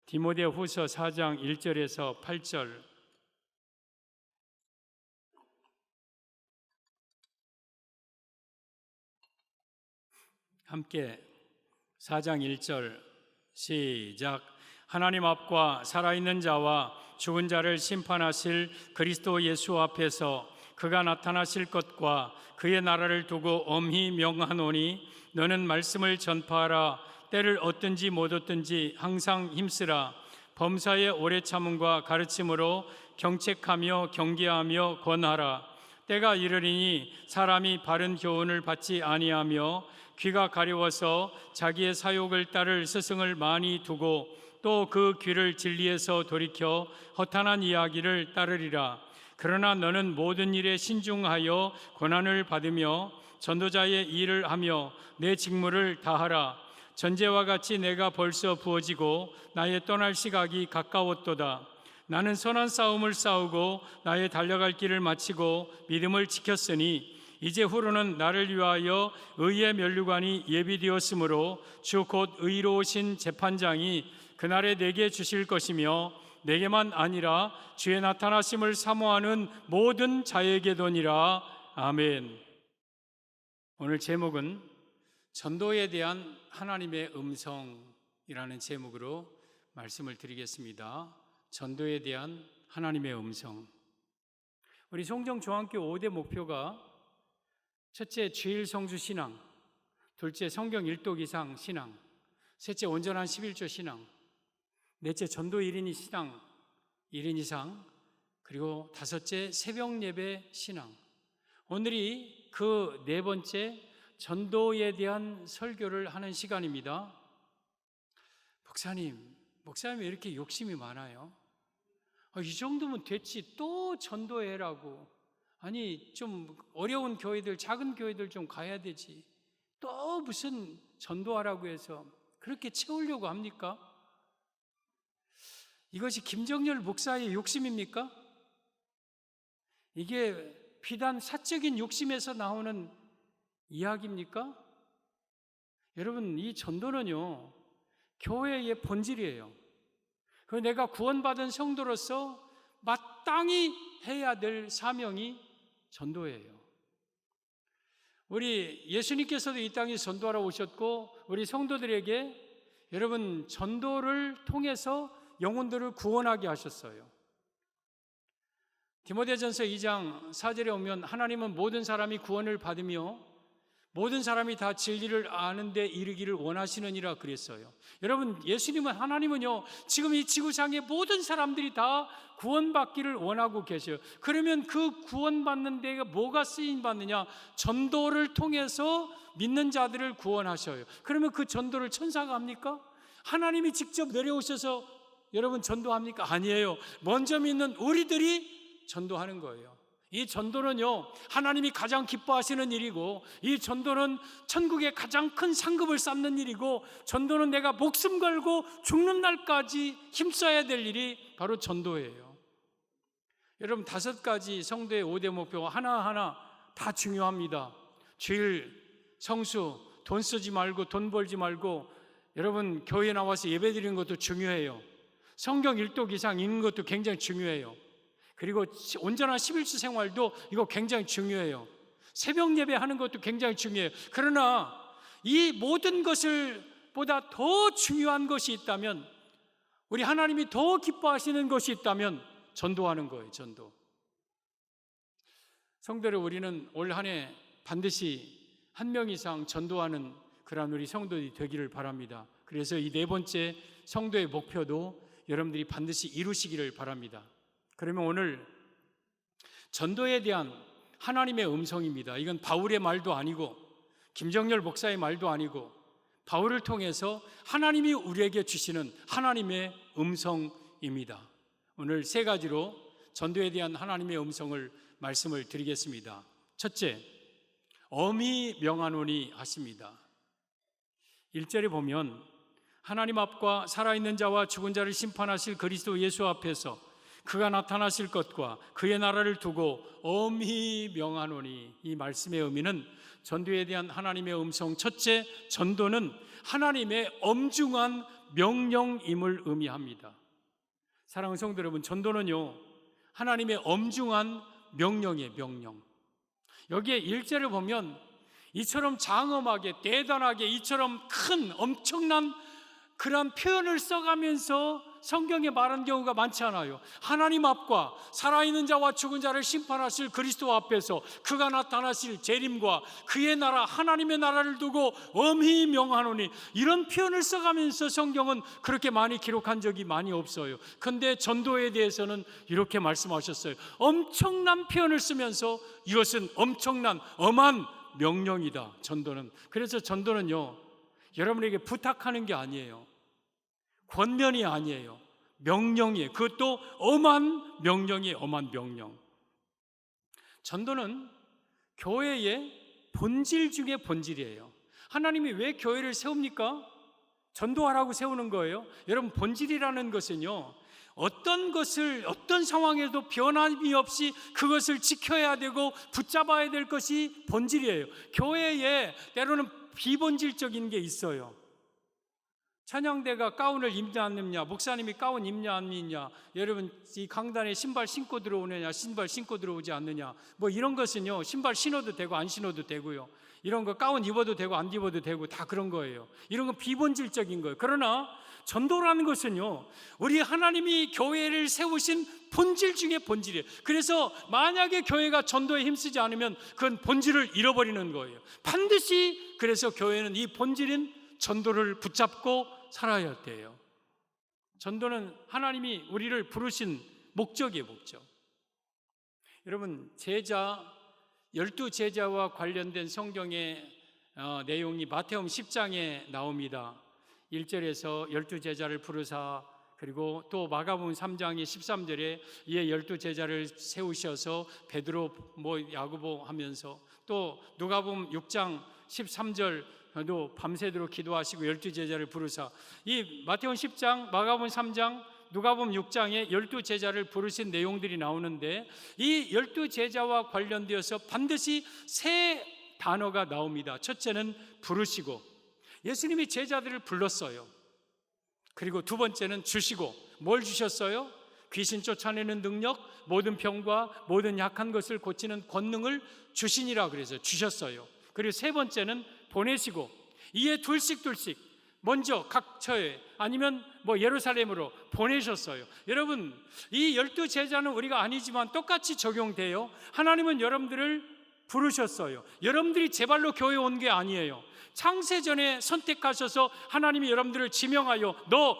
디모데후서 4장 1절에서 8절 함께 4장 1절 시작. 하나님 앞과 살아있는 자와 죽은 자를 심판하실 그리스도 예수 앞에서 그가 나타나실 것과 그의 나라를 두고 엄히 명하노니 너는 말씀을 전파하라. 때를 얻든지 못 얻든지 항상 힘쓰라. 범사의 오래 참음과 가르침으로 경책하며 경계하며 권하라. 때가 이르리니 사람이 바른 교훈을 받지 아니하며 귀가 가려워서 자기의 사욕을 따를 스승을 많이 두고 또 그 귀를 진리에서 돌이켜 허탄한 이야기를 따르리라. 그러나 너는 모든 일에 신중하여 고난을 받으며 전도자의 일을 하며 내 직무를 다하라. 전제와 같이 내가 벌써 부어지고 나의 떠날 시각이 가까웠도다. 나는 선한 싸움을 싸우고 나의 달려갈 길을 마치고 믿음을 지켰으니 이제 후로는 나를 위하여 의의 면류관이 예비되었으므로 주 곧 의로우신 재판장이 그날에 내게 주실 것이며 내게만 아니라 주의 나타나심을 사모하는 모든 자에게도니라. 아멘. 오늘 제목은 전도에 대한 하나님의 음성이라는 제목으로 말씀을 드리겠습니다. 전도에 대한 하나님의 음성. 우리 송정중앙교 5대 목표가 첫째, 주일 성수 신앙, 둘째, 성경 일독 이상 신앙, 셋째, 온전한 11조 신앙, 넷째, 전도 1인 신앙 1인 이상, 그리고 다섯째, 새벽 예배 신앙. 오늘이 그 네 번째 전도에 대한 설교를 하는 시간입니다. 목사님 왜 이렇게 욕심이 많아요? 이 정도면 됐지 또 전도해라고. 아니 좀 어려운 교회들, 작은 교회들 좀 가야 되지. 또 무슨 전도하라고 해서 그렇게 채우려고 합니까? 이것이 김정열 목사의 욕심입니까? 이게 비단 사적인 욕심에서 나오는 이야기입니까? 여러분, 이 전도는요 교회의 본질이에요. 그 내가 구원받은 성도로서 마땅히 해야 될 사명이 전도예요. 우리 예수님께서도 이 땅에 전도하러 오셨고 우리 성도들에게 여러분 전도를 통해서 영혼들을 구원하게 하셨어요. 디모데전서 2장 4절에 오면 하나님은 모든 사람이 구원을 받으며 모든 사람이 다 진리를 아는 데 이르기를 원하시느니라 그랬어요. 여러분, 예수님은 하나님은요 지금 이 지구상의 모든 사람들이 다 구원받기를 원하고 계셔요. 그러면 그 구원받는 데가 뭐가 쓰임받느냐? 전도를 통해서 믿는 자들을 구원하셔요. 그러면 그 전도를 천사가 합니까? 하나님이 직접 내려오셔서 여러분 전도합니까? 아니에요. 먼저 믿는 우리들이 전도하는 거예요. 이 전도는요 하나님이 가장 기뻐하시는 일이고, 이 전도는 천국의 가장 큰 상급을 쌓는 일이고, 전도는 내가 목숨 걸고 죽는 날까지 힘써야 될 일이 바로 전도예요. 여러분, 5가지 성도의 5대 목표 하나하나 다 중요합니다. 주일, 성수, 돈 쓰지 말고 돈 벌지 말고 여러분 교회에 나와서 예배 드리는 것도 중요해요. 성경 일독 이상 읽는 것도 굉장히 중요해요. 그리고 온전한 11주 생활도 이거 굉장히 중요해요. 새벽 예배 하는 것도 굉장히 중요해요. 그러나 이 모든 것을 보다 더 중요한 것이 있다면, 우리 하나님이 더 기뻐하시는 것이 있다면 전도하는 거예요. 전도. 성도들, 우리는 올 한 해 반드시 한 명 이상 전도하는 그런 우리 성도들이 되기를 바랍니다. 그래서 이 네 번째 성도의 목표도 여러분들이 반드시 이루시기를 바랍니다. 그러면 오늘 전도에 대한 하나님의 음성입니다. 이건 바울의 말도 아니고 김정열 목사의 말도 아니고 바울을 통해서 하나님이 우리에게 주시는 하나님의 음성입니다. 오늘 3가지로 전도에 대한 하나님의 음성을 말씀을 드리겠습니다. 첫째, 엄히 명하노니 하십니다. 1절에 보면 하나님 앞과 살아있는 자와 죽은 자를 심판하실 그리스도 예수 앞에서 그가 나타나실 것과 그의 나라를 두고 엄히 명하노니, 이 말씀의 의미는 전도에 대한 하나님의 음성, 첫째, 전도는 하나님의 엄중한 명령임을 의미합니다. 사랑하는 성도 여러분, 전도는요, 하나님의 엄중한 명령이에요, 명령. 여기에 1절을 보면 이처럼 장엄하게 대단하게 이처럼 큰 엄청난 그런 표현을 써가면서 성경에 말한 경우가 많지 않아요. 하나님 앞과 살아있는 자와 죽은 자를 심판하실 그리스도 앞에서 그가 나타나실 재림과 그의 나라 하나님의 나라를 두고 엄히 명하노니, 이런 표현을 써가면서 성경은 그렇게 많이 기록한 적이 많이 없어요. 그런데 전도에 대해서는 이렇게 말씀하셨어요. 엄청난 표현을 쓰면서 이것은 엄청난 엄한 명령이다, 전도는. 그래서 전도는요, 여러분에게 부탁하는 게 아니에요. 권면이 아니에요. 명령이에요. 그것도 엄한 명령이에요. 엄한 명령. 전도는 교회의 본질 중에 본질이에요. 하나님이 왜 교회를 세웁니까? 전도하라고 세우는 거예요. 여러분, 본질이라는 것은요, 어떤 것을 어떤 상황에도 변함이 없이 그것을 지켜야 되고 붙잡아야 될 것이 본질이에요. 교회에 때로는 비본질적인 게 있어요. 찬양대가 가운을 입냐 안 입냐, 목사님이 가운 입냐 안 입냐, 여러분 이 강단에 신발 신고 들어오느냐 신발 신고 들어오지 않느냐, 뭐 이런 것은요, 신발 신어도 되고 안 신어도 되고요, 이런 거 가운 입어도 되고 안 입어도 되고 다 그런 거예요. 이런 건 비본질적인 거예요. 그러나 전도라는 것은요, 우리 하나님이 교회를 세우신 본질 중에 본질이에요. 그래서 만약에 교회가 전도에 힘쓰지 않으면 그건 본질을 잃어버리는 거예요. 반드시. 그래서 교회는 이 본질인 전도를 붙잡고 살아야 돼요. 전도는 하나님이 우리를 부르신 목적이에요, 목적. 여러분, 제자, 12제자와 관련된 성경의 내용이 마태복음 10장에 나옵니다. 1절에서 12제자를 부르사, 그리고 또 마가복음 3장의 13절에 이에 12제자를 세우셔서 베드로, 야고보 하면서, 또 누가복음 6장 13절도 밤새도록 기도하시고 12제자를 부르사, 이 마태복음 10장, 마가복음 3장, 누가복음 6장에 12제자를 부르신 내용들이 나오는데, 이 12제자와 관련되어서 반드시 세 단어가 나옵니다. 첫째는 부르시고, 예수님이 제자들을 불렀어요. 그리고 두 번째는 주시고, 뭘 주셨어요? 귀신 쫓아내는 능력, 모든 병과 모든 약한 것을 고치는 권능을 주시니라 그래서 주셨어요. 그리고 세 번째는 보내시고, 이에 둘씩 먼저 각 처에 아니면 예루살렘으로 보내셨어요. 여러분, 이 12제자는 우리가 아니지만 똑같이 적용돼요. 하나님은 여러분들을 부르셨어요. 여러분들이 제 발로 교회에 온 게 아니에요. 창세전에 선택하셔서 하나님이 여러분들을 지명하여 너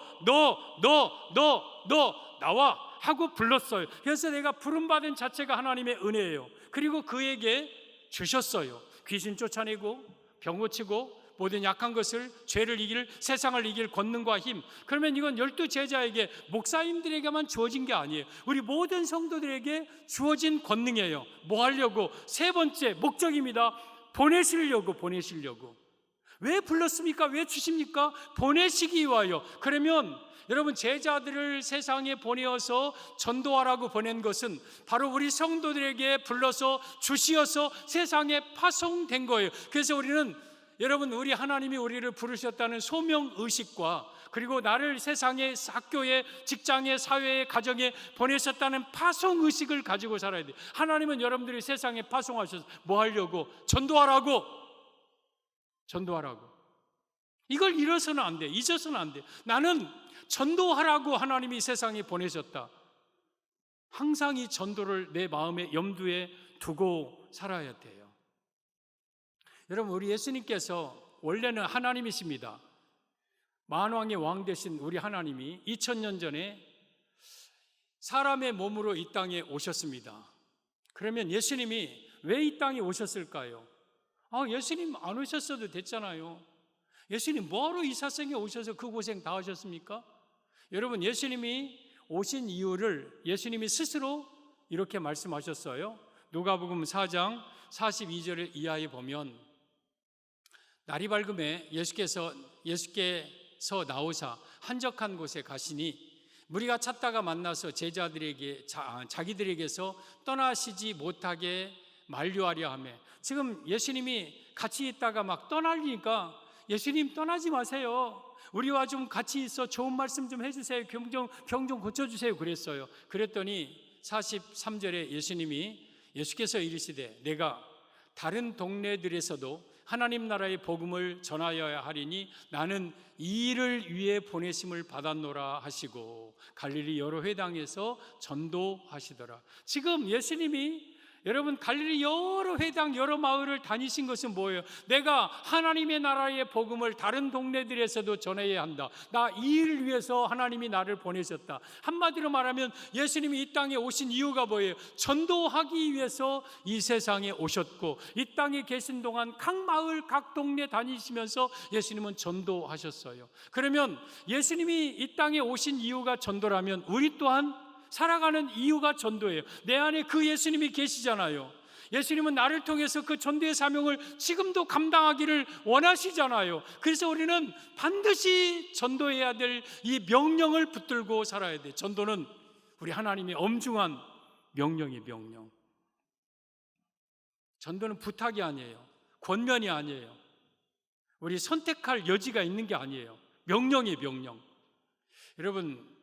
나와 하고 불렀어요. 그래서 내가 부름받은 자체가 하나님의 은혜예요. 그리고 그에게 주셨어요. 귀신 쫓아내고 병 고치고 모든 약한 것을, 죄를 이길, 세상을 이길 권능과 힘. 그러면 이건 12제자에게, 목사님들에게만 주어진 게 아니에요. 우리 모든 성도들에게 주어진 권능이에요. 뭐 하려고? 세 번째 목적입니다. 보내시려고. 왜 불렀습니까? 왜 주십니까? 보내시기 위하여. 그러면 여러분, 제자들을 세상에 보내어서 전도하라고 보낸 것은 바로 우리 성도들에게 불러서 주시어서 세상에 파송된 거예요. 그래서 우리는, 여러분, 우리 하나님이 우리를 부르셨다는 소명의식과, 그리고 나를 세상에, 학교에, 직장에, 사회에, 가정에 보내셨다는 파송의식을 가지고 살아야 돼요. 하나님은 여러분들이 세상에 파송하셔서 뭐 하려고? 전도하라고. 이걸 잃어서는 안 돼. 잊어서는 안 돼. 나는 전도하라고 하나님이 세상에 보내셨다. 항상 이 전도를 내 마음의 염두에 두고 살아야 돼요. 여러분, 우리 예수님께서 원래는 하나님이십니다. 만왕의 왕 되신 우리 하나님이 2000년 전에 사람의 몸으로 이 땅에 오셨습니다. 그러면 예수님이 왜 이 땅에 오셨을까요? 예수님 안 오셨어도 됐잖아요. 예수님 뭐하러 이 세상에 오셔서 그 고생 다 하셨습니까? 여러분, 예수님이 오신 이유를 예수님이 스스로 이렇게 말씀하셨어요. 누가복음 4장 42절 이하에 보면, 날이 밝음에 예수께서 나오사 한적한 곳에 가시니 무리가 찾다가 만나서 제자들에게 자기들에게서 떠나시지 못하게 만류하려 하며, 지금 예수님이 같이 있다가 막 떠나려니까 예수님 떠나지 마세요. 우리와 좀 같이 있어 좋은 말씀 좀 해주세요. 병 좀 고쳐주세요. 그랬어요. 그랬더니 43절에 예수께서 이르시되 내가 다른 동네들에서도 하나님 나라의 복음을 전하여야 하리니 나는 이 일을 위해 보내심을 받았노라 하시고 갈릴리 여러 회당에서 전도하시더라. 지금 예수님이 여러분 갈릴리 여러 회당 여러 마을을 다니신 것은 뭐예요? 내가 하나님의 나라의 복음을 다른 동네들에서도 전해야 한다. 나 이 일을 위해서 하나님이 나를 보내셨다. 한마디로 말하면 예수님이 이 땅에 오신 이유가 뭐예요? 전도하기 위해서 이 세상에 오셨고 이 땅에 계신 동안 각 마을 각 동네 다니시면서 예수님은 전도하셨어요. 그러면 예수님이 이 땅에 오신 이유가 전도라면 우리 또한 살아가는 이유가 전도예요. 내 안에 그 예수님이 계시잖아요. 예수님은 나를 통해서 그 전도의 사명을 지금도 감당하기를 원하시잖아요. 그래서 우리는 반드시 전도해야 될 이 명령을 붙들고 살아야 돼요. 전도는 우리 하나님의 엄중한 명령이 명령. 전도는 부탁이 아니에요. 권면이 아니에요. 우리 선택할 여지가 있는 게 아니에요. 명령이 명령. 여러분,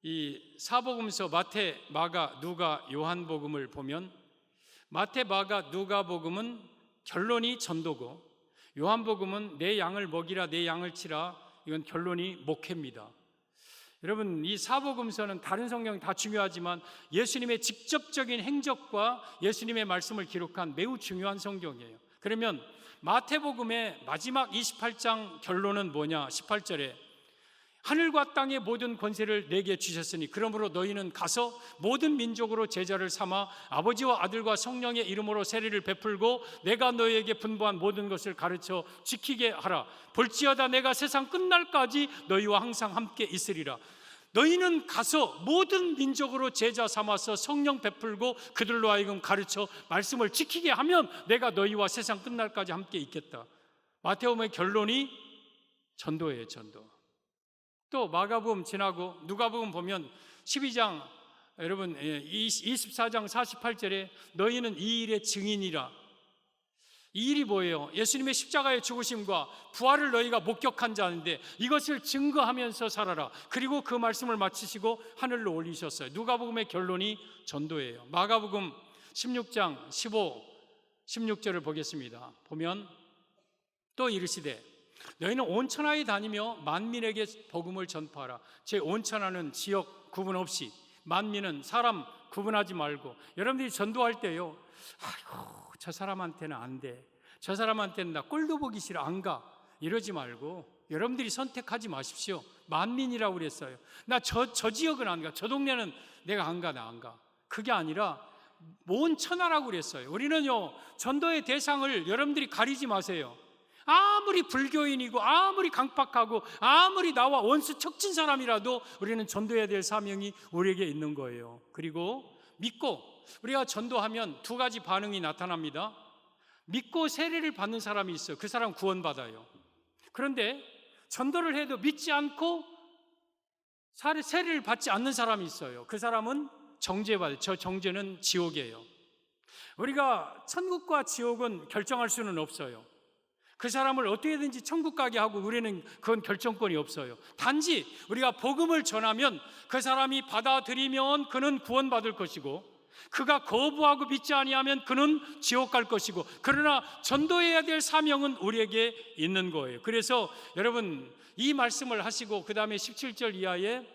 이 사복음서 마태, 마가, 누가, 요한복음을 보면 마태, 마가, 누가복음은 결론이 전도고 요한복음은 내 양을 먹이라 내 양을 치라 이건 결론이 목회입니다. 여러분 이 사복음서는 다른 성경 다 중요하지만 예수님의 직접적인 행적과 예수님의 말씀을 기록한 매우 중요한 성경이에요. 그러면 마태복음의 마지막 28장 결론은 뭐냐? 18절에 하늘과 땅의 모든 권세를 내게 주셨으니 그러므로 너희는 가서 모든 민족으로 제자를 삼아 아버지와 아들과 성령의 이름으로 세례를 베풀고 내가 너희에게 분부한 모든 것을 가르쳐 지키게 하라. 볼지어다 내가 세상 끝날까지 너희와 항상 함께 있으리라. 너희는 가서 모든 민족으로 제자 삼아서 성령 베풀고 그들로 하여금 가르쳐 말씀을 지키게 하면 내가 너희와 세상 끝날까지 함께 있겠다. 마태복음의 결론이 전도예요. 전도. 또 마가복음 지나고 누가복음 보면 12장 여러분 24장 48절에 너희는 이 일의 증인이라. 이 일이 뭐예요? 예수님의 십자가의 죽으심과 부활을 너희가 목격한 자인데 이것을 증거하면서 살아라. 그리고 그 말씀을 마치시고 하늘로 올리셨어요. 누가복음의 결론이 전도예요. 마가복음 16장 15, 16절을 보겠습니다. 보면 또 이르시되 너희는 온 천하에 다니며 만민에게 복음을 전파하라. 제 온 천하는 지역 구분 없이 만민은 사람 구분하지 말고 여러분들이 전도할 때요. 아이고 저 사람한테는 안 돼. 저 사람한테는 나 꼴도 보기 싫어 안 가. 이러지 말고 여러분들이 선택하지 마십시오. 만민이라고 그랬어요. 나 저 지역은 안 가. 저 동네는 내가 안 가. 나 안 가. 그게 아니라 온 천하라고 그랬어요. 우리는요 전도의 대상을 여러분들이 가리지 마세요. 아무리 불교인이고 아무리 강팍하고 아무리 나와 원수 척진 사람이라도 우리는 전도해야 될 사명이 우리에게 있는 거예요. 그리고 믿고 우리가 전도하면 두 가지 반응이 나타납니다. 믿고 세례를 받는 사람이 있어요. 그 사람 구원받아요. 그런데 전도를 해도 믿지 않고 세례를 받지 않는 사람이 있어요. 그 사람은 정죄받아요. 저 정죄는 지옥이에요. 우리가 천국과 지옥은 결정할 수는 없어요. 그 사람을 어떻게든지 천국 가게 하고 우리는 그건 결정권이 없어요. 단지 우리가 복음을 전하면 그 사람이 받아들이면 그는 구원받을 것이고 그가 거부하고 믿지 아니하면 그는 지옥 갈 것이고 그러나 전도해야 될 사명은 우리에게 있는 거예요. 그래서 여러분 이 말씀을 하시고 그 다음에 17절 이하에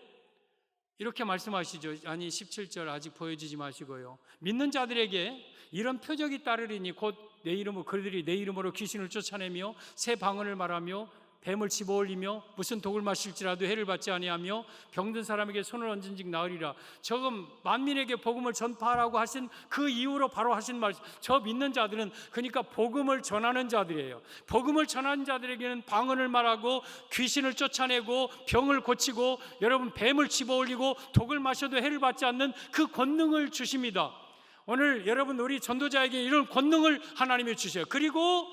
이렇게 말씀하시죠. 아니 17절 아직 보여주지 마시고요. 믿는 자들에게 이런 표적이 따르리니 곧 내 이름으로 그들이 내 이름으로 귀신을 쫓아내며 새 방언을 말하며 뱀을 집어올리며 무슨 독을 마실지라도 해를 받지 아니하며 병든 사람에게 손을 얹은즉 나으리라. 저금 만민에게 복음을 전파하라고 하신 그 이후로 바로 하신 말씀. 저 믿는 자들은 그러니까 복음을 전하는 자들이에요. 복음을 전하는 자들에게는 방언을 말하고 귀신을 쫓아내고 병을 고치고 여러분 뱀을 집어올리고 독을 마셔도 해를 받지 않는 그 권능을 주십니다. 오늘 여러분 우리 전도자에게 이런 권능을 하나님이 주셔요. 그리고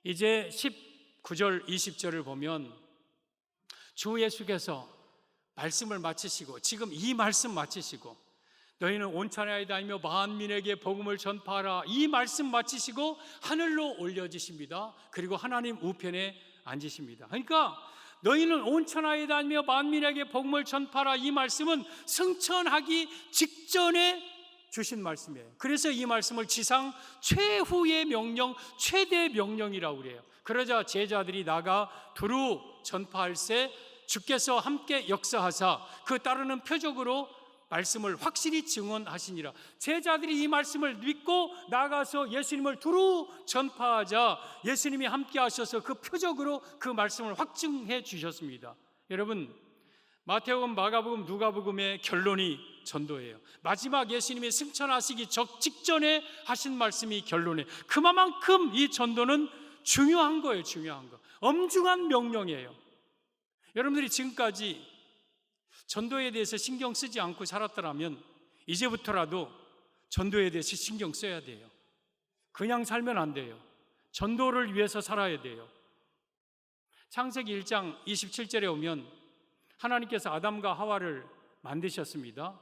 이제 19절 20절을 보면 주 예수께서 말씀을 마치시고 지금 이 말씀 마치시고 너희는 온 천하에 다니며 만민에게 복음을 전파하라 이 말씀 마치시고 하늘로 올려지십니다. 그리고 하나님 우편에 앉으십니다. 그러니까 너희는 온 천하에 다니며 만민에게 복음을 전파하라, 이 말씀은 승천하기 직전에 주신 말씀이에요. 그래서 이 말씀을 지상 최후의 명령, 최대 명령이라고 그래요. 그러자 제자들이 나가 두루 전파할세 주께서 함께 역사하사 그 따르는 표적으로 말씀을 확실히 증언하시니라. 제자들이 이 말씀을 믿고 나가서 예수님을 두루 전파하자 예수님이 함께 하셔서 그 표적으로 그 말씀을 확증해 주셨습니다. 여러분, 마태복음, 마가복음, 누가복음의 결론이 전도예요. 마지막 예수님이 승천하시기 직전에 하신 말씀이 결론이에요. 그만큼 이 전도는 중요한 거예요. 중요한 거, 엄중한 명령이에요. 여러분들이 지금까지 전도에 대해서 신경 쓰지 않고 살았더라면 이제부터라도 전도에 대해서 신경 써야 돼요. 그냥 살면 안 돼요. 전도를 위해서 살아야 돼요. 창세기 1장 27절에 오면 하나님께서 아담과 하와를 만드셨습니다.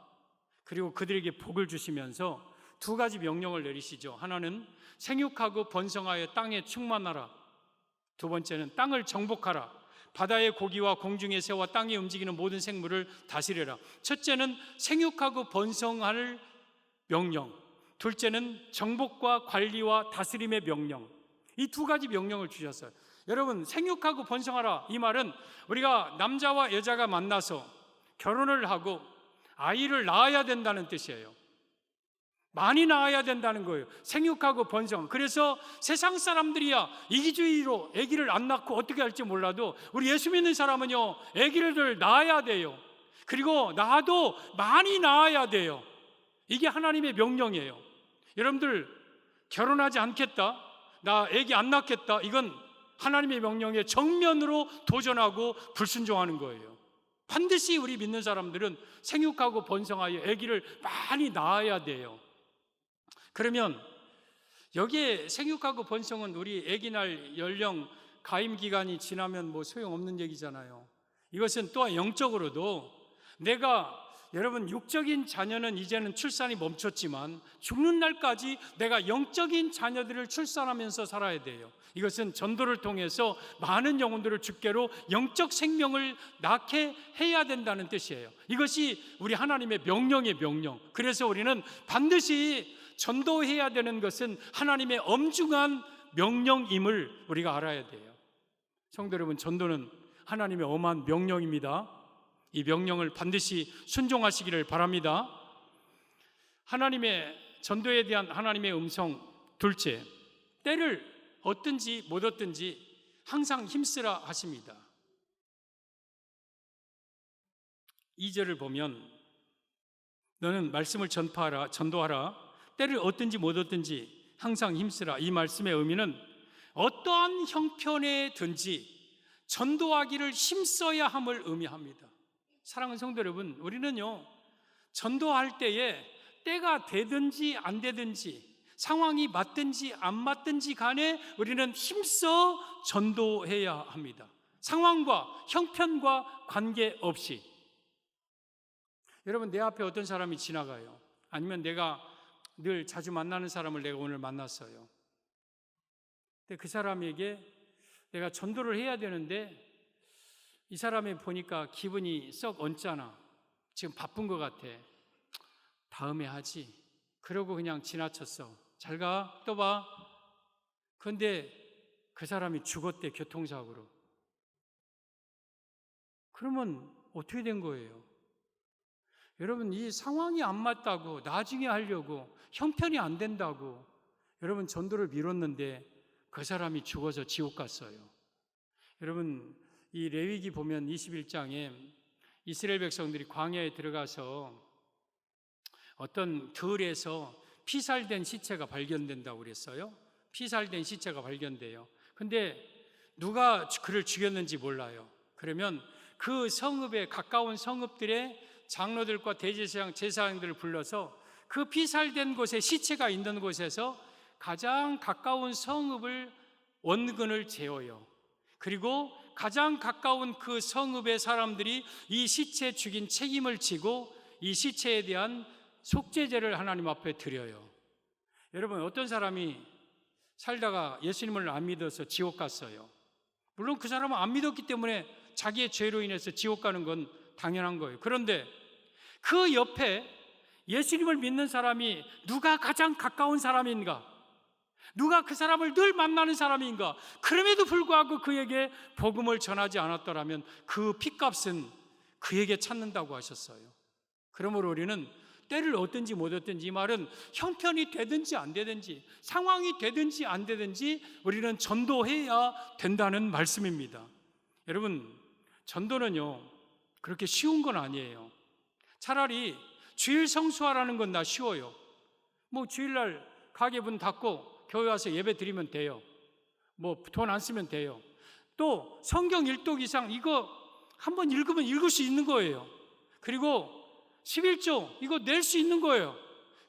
그리고 그들에게 복을 주시면서 두 가지 명령을 내리시죠. 하나는 생육하고 번성하여 땅에 충만하라. 두 번째는 땅을 정복하라. 바다의 고기와 공중의 새와 땅에 움직이는 모든 생물을 다스려라. 첫째는 생육하고 번성할 명령, 둘째는 정복과 관리와 다스림의 명령. 이 두 가지 명령을 주셨어요. 여러분, 생육하고 번성하라, 이 말은 우리가 남자와 여자가 만나서 결혼을 하고 아이를 낳아야 된다는 뜻이에요. 많이 낳아야 된다는 거예요. 생육하고 번성. 그래서 세상 사람들이야 이기주의로 아기를 안 낳고 어떻게 할지 몰라도 우리 예수 믿는 사람은요, 아기를 낳아야 돼요. 그리고 낳아도 많이 낳아야 돼요. 이게 하나님의 명령이에요. 여러분들 결혼하지 않겠다, 나 아기 안 낳겠다, 이건 하나님의 명령에 정면으로 도전하고 불순종하는 거예요. 반드시 우리 믿는 사람들은 생육하고 번성하여 아기를 많이 낳아야 돼요. 그러면 여기에 생육하고 번성은 우리 아기 날 연령 가임 기간이 지나면 뭐 소용없는 얘기잖아요. 이것은 또한 영적으로도 내가, 여러분, 육적인 자녀는 이제는 출산이 멈췄지만 죽는 날까지 내가 영적인 자녀들을 출산하면서 살아야 돼요. 이것은 전도를 통해서 많은 영혼들을 주께로 영적 생명을 낳게 해야 된다는 뜻이에요. 이것이 우리 하나님의 명령의 명령. 그래서 우리는 반드시 전도해야 되는 것은 하나님의 엄중한 명령임을 우리가 알아야 돼요. 성도 여러분, 전도는 하나님의 엄한 명령입니다. 이 명령을 반드시 순종하시기를 바랍니다. 하나님의 전도에 대한 하나님의 음성, 둘째, 때를 얻든지 못 얻든지 항상 힘쓰라 하십니다. 2절을 보면 너는 말씀을 전파하라, 전도하라, 때를 얻든지 못 얻든지 항상 힘쓰라. 이 말씀의 의미는 어떠한 형편에든지 전도하기를 힘써야 함을 의미합니다. 사랑하는 성도 여러분, 우리는요, 전도할 때에 때가 되든지 안 되든지 상황이 맞든지 안 맞든지 간에 우리는 힘써 전도해야 합니다. 상황과 형편과 관계없이. 여러분, 내 앞에 어떤 사람이 지나가요. 아니면 내가 늘 자주 만나는 사람을 내가 오늘 만났어요. 근데 그 사람에게 내가 전도를 해야 되는데 이 사람이 보니까 기분이 썩 언짢아. 지금 바쁜 것 같아. 다음에 하지. 그러고 그냥 지나쳤어. 잘 가, 또 봐. 그런데 그 사람이 죽었대, 교통사고로. 그러면 어떻게 된 거예요? 여러분, 이 상황이 안 맞다고, 나중에 하려고, 형편이 안 된다고 여러분 전도를 미뤘는데 그 사람이 죽어서 지옥 갔어요. 여러분, 이 레위기 보면 21장에 이스라엘 백성들이 광야에 들어가서 어떤 들에서 피살된 시체가 발견된다고 그랬어요. 피살된 시체가 발견돼요. 근데 누가 그를 죽였는지 몰라요. 그러면 그 성읍에 가까운 성읍들의 장로들과 대제사장, 제사장들을 불러서 그 피살된 곳에 시체가 있는 곳에서 가장 가까운 성읍을 원근을 재어요. 그리고 가장 가까운 그 성읍의 사람들이 이 시체 죽인 책임을 지고 이 시체에 대한 속죄제를 하나님 앞에 드려요. 여러분, 어떤 사람이 살다가 예수님을 안 믿어서 지옥 갔어요. 물론 그 사람은 안 믿었기 때문에 자기의 죄로 인해서 지옥 가는 건 당연한 거예요. 그런데 그 옆에 예수님을 믿는 사람이 누가 가장 가까운 사람인가? 누가 그 사람을 늘 만나는 사람인가? 그럼에도 불구하고 그에게 복음을 전하지 않았더라면 그 핏값은 그에게 찾는다고 하셨어요. 그러므로 우리는 때를 얻든지 못 얻든지, 이 말은 형편이 되든지 안 되든지, 상황이 되든지 안 되든지 우리는 전도해야 된다는 말씀입니다. 여러분, 전도는요 그렇게 쉬운 건 아니에요. 차라리 주일 성수하라는 건 나 쉬워요. 뭐 주일날 가게 문 닫고 교회 와서 예배 드리면 돼요. 뭐 돈 안 쓰면 돼요. 또 성경 1독 이상 이거 한번 읽으면 읽을 수 있는 거예요. 그리고 11조 이거 낼 수 있는 거예요.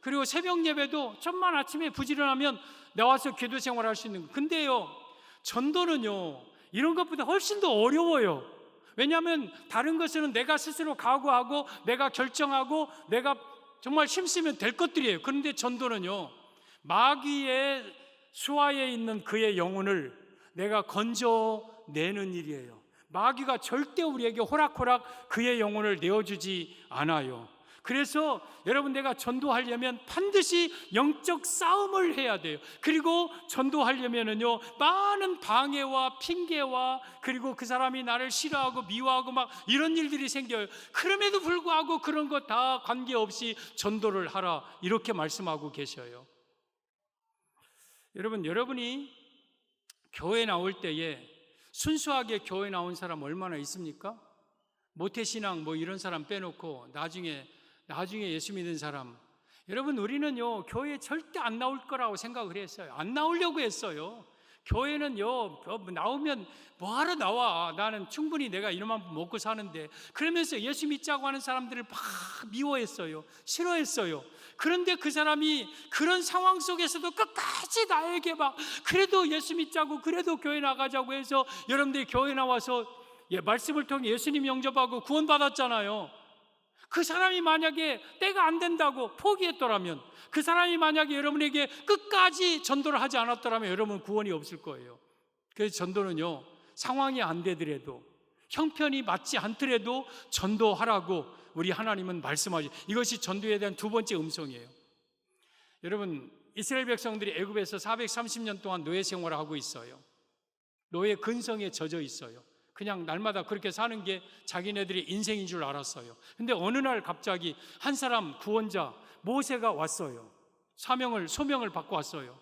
그리고 새벽 예배도 좀만 아침에 부지런하면 나와서 기도 생활할 수 있는 거예요. 근데요 전도는요 이런 것보다 훨씬 더 어려워요. 왜냐하면 다른 것은 내가 스스로 각오하고 내가 결정하고 내가 정말 힘쓰면 될 것들이에요. 그런데 전도는요 마귀의 수하에 있는 그의 영혼을 내가 건져내는 일이에요. 마귀가 절대 우리에게 호락호락 그의 영혼을 내어주지 않아요. 그래서 여러분, 내가 전도하려면 반드시 영적 싸움을 해야 돼요. 그리고 전도하려면은요 많은 방해와 핑계와 그리고 그 사람이 나를 싫어하고 미워하고 막 이런 일들이 생겨요. 그럼에도 불구하고 그런 거 다 관계없이 전도를 하라 이렇게 말씀하고 계셔요. 여러분, 여러분이 교회 나올 때에 순수하게 교회 나온 사람 얼마나 있습니까? 모태신앙 뭐 이런 사람 빼놓고 나중에 예수 믿은 사람, 여러분 우리는요 교회에 절대 안 나올 거라고 생각을 했어요. 안 나오려고 했어요. 교회는요 나오면 뭐하러 나와, 나는 충분히 내가 이놈만 먹고 사는데, 그러면서 예수 믿자고 하는 사람들을 막 미워했어요. 싫어했어요. 그런데 그 사람이 그런 상황 속에서도 끝까지 나에게 막 그래도 예수 믿자고, 그래도 교회 나가자고 해서 여러분들이 교회 나와서 말씀을 통해 예수님 영접하고 구원받았잖아요. 그 사람이 만약에 때가 안 된다고 포기했더라면, 그 사람이 만약에 여러분에게 끝까지 전도를 하지 않았더라면 여러분 구원이 없을 거예요. 그래서 전도는요 상황이 안 되더라도, 형편이 맞지 않더라도 전도하라고 우리 하나님은 말씀하시죠. 이것이 전도에 대한 두 번째 음성이에요. 여러분, 이스라엘 백성들이 애굽에서 430년 동안 노예 생활을 하고 있어요. 노예 근성에 젖어 있어요. 그냥 날마다 그렇게 사는 게 자기네들의 인생인 줄 알았어요. 근데 어느 날 갑자기 한 사람 구원자 모세가 왔어요. 소명을 받고 왔어요.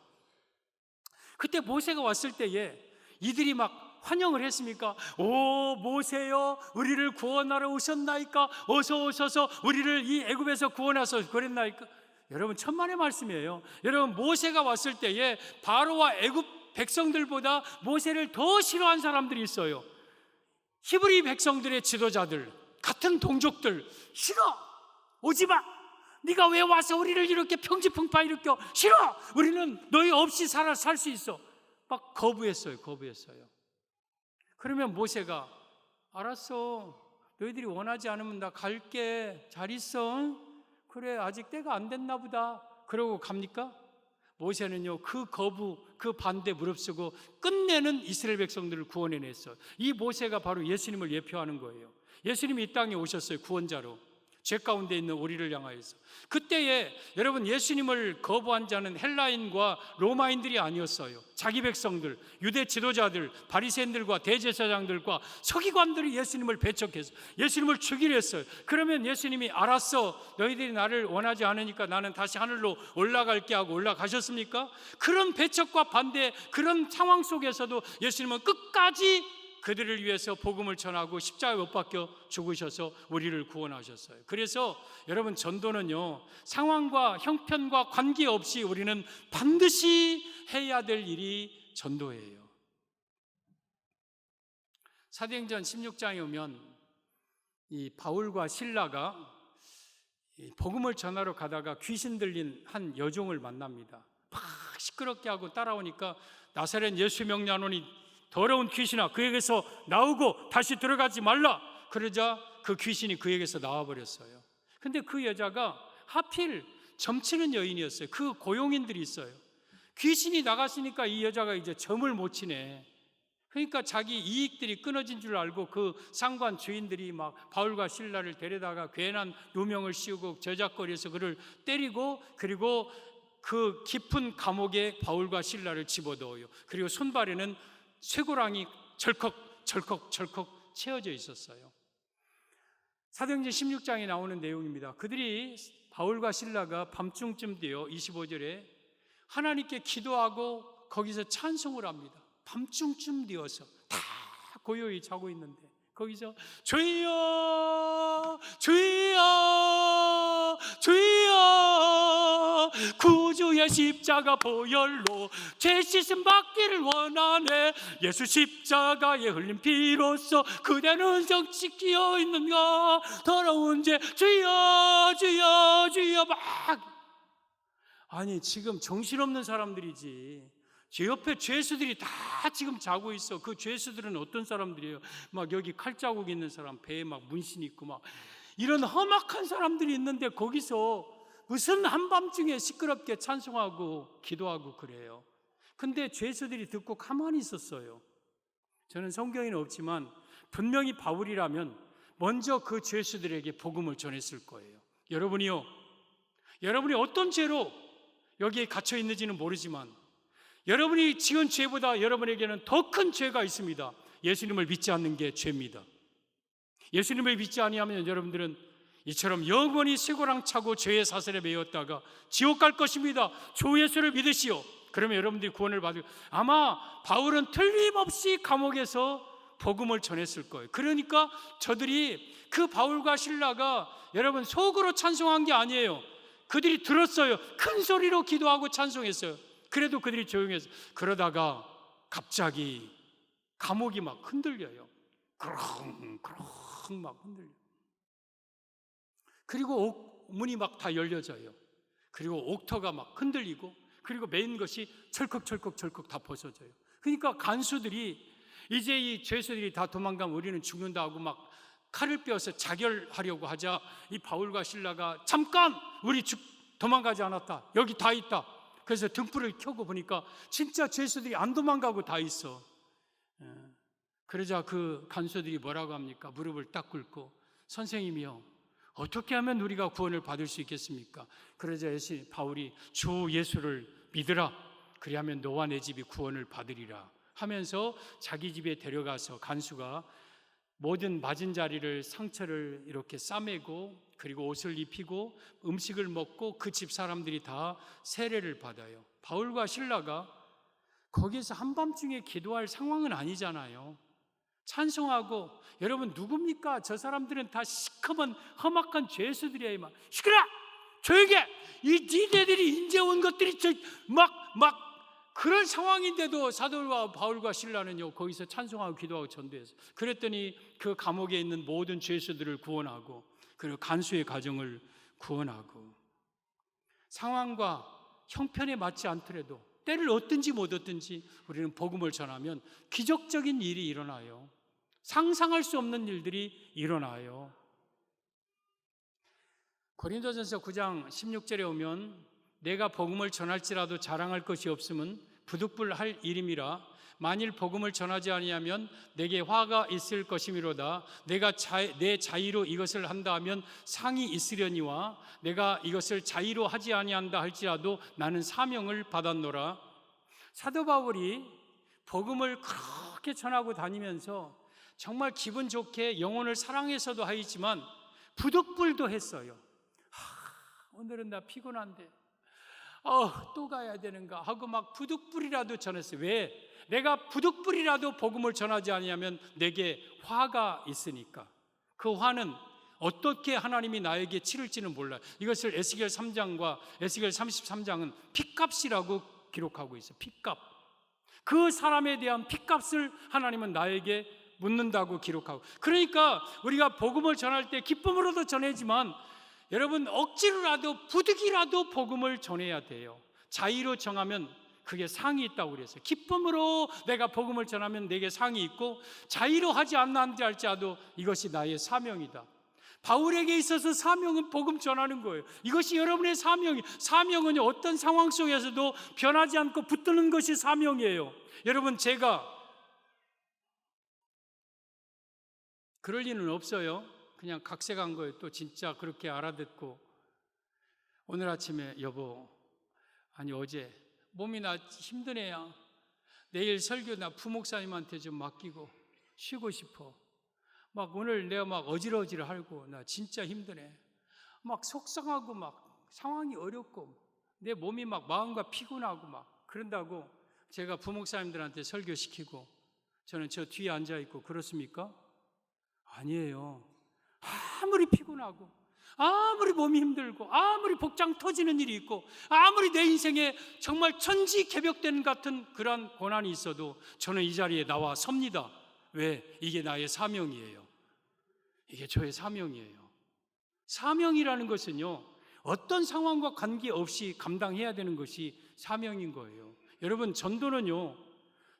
그때 모세가 왔을 때에 이들이 막 환영을 했습니까? 오, 모세여, 우리를 구원하러 오셨나이까? 어서 오셔서 우리를 이 애굽에서 구원하소서 그랬나이까? 여러분, 천만의 말씀이에요. 여러분, 모세가 왔을 때에 바로와 애굽 백성들보다 모세를 더 싫어한 사람들이 있어요. 히브리 백성들의 지도자들, 같은 동족들, 싫어, 오지 마, 네가 왜 와서 우리를 이렇게 평지풍파 일으켜, 싫어, 우리는 너희 없이 살 수 있어, 막 거부했어요. 그러면 모세가 알았어, 너희들이 원하지 않으면 나 갈게, 잘 있어, 그래 아직 때가 안 됐나 보다, 그러고 갑니까? 모세는요 그 거부, 그 반대 무릅쓰고 끝내는 이스라엘 백성들을 구원해냈어요. 이 모세가 바로 예수님을 예표하는 거예요. 예수님이 이 땅에 오셨어요. 구원자로 죄 가운데 있는 우리를 향하여서. 그때에 여러분, 예수님을 거부한 자는 헬라인과 로마인들이 아니었어요. 자기 백성들, 유대 지도자들, 바리새인들과 대제사장들과 서기관들이 예수님을 배척해서 예수님을 죽이려 했어요. 그러면 예수님이 알았어, 너희들이 나를 원하지 않으니까 나는 다시 하늘로 올라갈게 하고 올라가셨습니까? 그런 배척과 반대, 그런 상황 속에서도 예수님은 끝까지 그들을 위해서 복음을 전하고 십자가에 못 박혀 죽으셔서 우리를 구원하셨어요. 그래서 여러분, 전도는요 상황과 형편과 관계없이 우리는 반드시 해야 될 일이 전도예요. 사도행전 16장에 오면 이 바울과 실라가 복음을 전하러 가다가 귀신 들린 한 여종을 만납니다. 막 시끄럽게 하고 따라오니까 나사렛 예수 명령하노니 더러운 귀신아, 그에게서 나오고 다시 들어가지 말라. 그러자 그 귀신이 그에게서 나와버렸어요. 근데 그 여자가 하필 점치는 여인이었어요. 그 고용인들이 있어요. 귀신이 나갔으니까 이 여자가 이제 점을 못 치네. 그러니까 자기 이익들이 끊어진 줄 알고 그 상관 주인들이 막 바울과 실라를 데려다가 괜한 누명을 씌우고 저작거리에서 그를 때리고, 그리고 그 깊은 감옥에 바울과 실라를 집어넣어요. 그리고 손발에는 쇠고랑이 절컥 채워져 있었어요. 사도행전 16장에 나오는 내용입니다. 그들이, 바울과 실라가 밤중쯤 되어 25절에 하나님께 기도하고 거기서 찬송을 합니다. 밤중쯤 되어서 다 고요히 자고 있는데 거기서 주여 주여 주여 구주의 십자가 보혈로 죄 씻음 받기를 원하네. 예수 십자가에 흘린 피로써 그대는 정치 끼어 있는가. 더러운 죄 주여 주여 주여 막. 아니 지금 정신없는 사람들이지. 제 옆에 죄수들이 다 지금 자고 있어. 그 죄수들은 어떤 사람들이에요? 막 여기 칼자국 있는 사람, 배에 막 문신 있고 막 이런 험악한 사람들이 있는데 거기서 무슨 한밤중에 시끄럽게 찬송하고 기도하고 그래요. 근데 죄수들이 듣고 가만히 있었어요. 저는 성경에는 없지만 분명히 바울이라면 먼저 그 죄수들에게 복음을 전했을 거예요. 여러분이 어떤 죄로 여기에 갇혀 있는지는 모르지만 여러분이 지은 죄보다 여러분에게는 더 큰 죄가 있습니다. 예수님을 믿지 않는 게 죄입니다. 예수님을 믿지 아니하면 여러분들은 이처럼 영원히 쇠고랑 차고 죄의 사슬에 매였다가 지옥 갈 것입니다. 주 예수를 믿으시오. 그러면 여러분들이 구원을 받을. 아마 바울은 틀림없이 감옥에서 복음을 전했을 거예요. 그러니까 저들이 그 바울과 실라가 여러분 속으로 찬송한 게 아니에요. 그들이 들었어요. 큰 소리로 기도하고 찬송했어요. 그래도 그들이 조용해서. 그러다가 갑자기 감옥이 막 흔들려요. 그렁 막 흔들려. 그리고 문이 막 다 열려져요. 그리고 옥터가 막 흔들리고, 그리고 메인 것이 철컥 다 벗어져요. 그러니까 간수들이 이제 이 죄수들이 다 도망가면 우리는 죽는다 하고 막 칼을 빼어서 자결하려고 하자 이 바울과 실라가 잠깐 우리 도망가지 않았다. 여기 다 있다. 그래서 등불을 켜고 보니까 진짜 죄수들이 안 도망가고 다 있어. 그러자 그 간수들이 뭐라고 합니까? 무릎을 딱 꿇고 선생님이요, 어떻게 하면 우리가 구원을 받을 수 있겠습니까? 그러자 바울이 주 예수를 믿으라. 그리하면 너와 내 집이 구원을 받으리라 하면서 자기 집에 데려가서 간수가 모든 맞은 자리를 상처를 이렇게 싸매고 그리고 옷을 입히고 음식을 먹고 그 집 사람들이 다 세례를 받아요. 바울과 실라가 거기서 한밤중에 기도할 상황은 아니잖아요. 찬송하고, 여러분 누굽니까? 저 사람들은 다 시커먼 험악한 죄수들이에요. 막 시끄러! 조용히 해! 이 니네들이 인제 온 것들이 막 그런 상황인데도 사도와 바울과 실라는요 거기서 찬송하고 기도하고 전도해서, 그랬더니 그 감옥에 있는 모든 죄수들을 구원하고 그리고 간수의 가정을 구원하고, 상황과 형편에 맞지 않더라도 때를 얻든지 못 얻든지 우리는 복음을 전하면 기적적인 일이 일어나요. 상상할 수 없는 일들이 일어나요. 고린도전서 9장 16절에 오면 내가 복음을 전할지라도 자랑할 것이 없음은 부득불할 일임이라. 만일 복음을 전하지 아니하면 내게 화가 있을 것이미로다. 내가 내 자의로 이것을 한다 하면 상이 있으려니와 내가 이것을 자의로 하지 아니한다 할지라도 나는 사명을 받았노라. 사도 바울이 복음을 그렇게 전하고 다니면서 정말 기분 좋게 영혼을 사랑해서도 하였지만 부득불도 했어요. 오늘은 나 피곤한데 또 가야 되는가 하고 막 부득불이라도 전했어요. 왜? 내가 부득불이라도 복음을 전하지 아니하면 내게 화가 있으니까. 그 화는 어떻게 하나님이 나에게 치를지는 몰라요. 이것을 에스겔 3장과 에스겔 33장은 핏값이라고 기록하고 있어요. 핏값. 그 사람에 대한 핏값을 하나님은 나에게 묻는다고 기록하고. 그러니까 우리가 복음을 전할 때 기쁨으로도 전하지만 여러분 억지로라도 부득이라도 복음을 전해야 돼요. 자의로 정하면 그게 상이 있다고 그랬어요. 기쁨으로 내가 복음을 전하면 내게 상이 있고, 자의로 하지 않는지 할지라도 이것이 나의 사명이다. 바울에게 있어서 사명은 복음 전하는 거예요. 이것이 여러분의 사명은 어떤 상황 속에서도 변하지 않고 붙드는 것이 사명이에요. 여러분, 제가 그럴 리는 없어요. 그냥 각색한 거예요. 또 진짜 그렇게 알아듣고 오늘 아침에 여보, 아니 어제 몸이 나 힘드네요. 내일 설교 나 부목사님한테 좀 맡기고 쉬고 싶어. 막 오늘 내가 막 어지러지하고 나 진짜 힘드네. 막 속상하고 막 상황이 어렵고 내 몸이 막 마음과 피곤하고 막 그런다고 제가 부목사님들한테 설교시키고 저는 저 뒤에 앉아있고 그렇습니까? 아니에요. 아무리 피곤하고 아무리 몸이 힘들고 아무리 복장 터지는 일이 있고 아무리 내 인생에 정말 천지개벽된 같은 그런 고난이 있어도 저는 이 자리에 나와 섭니다. 왜? 이게 나의 사명이에요. 이게 저의 사명이에요. 사명이라는 것은요, 어떤 상황과 관계없이 감당해야 되는 것이 사명인 거예요. 여러분, 전도는요,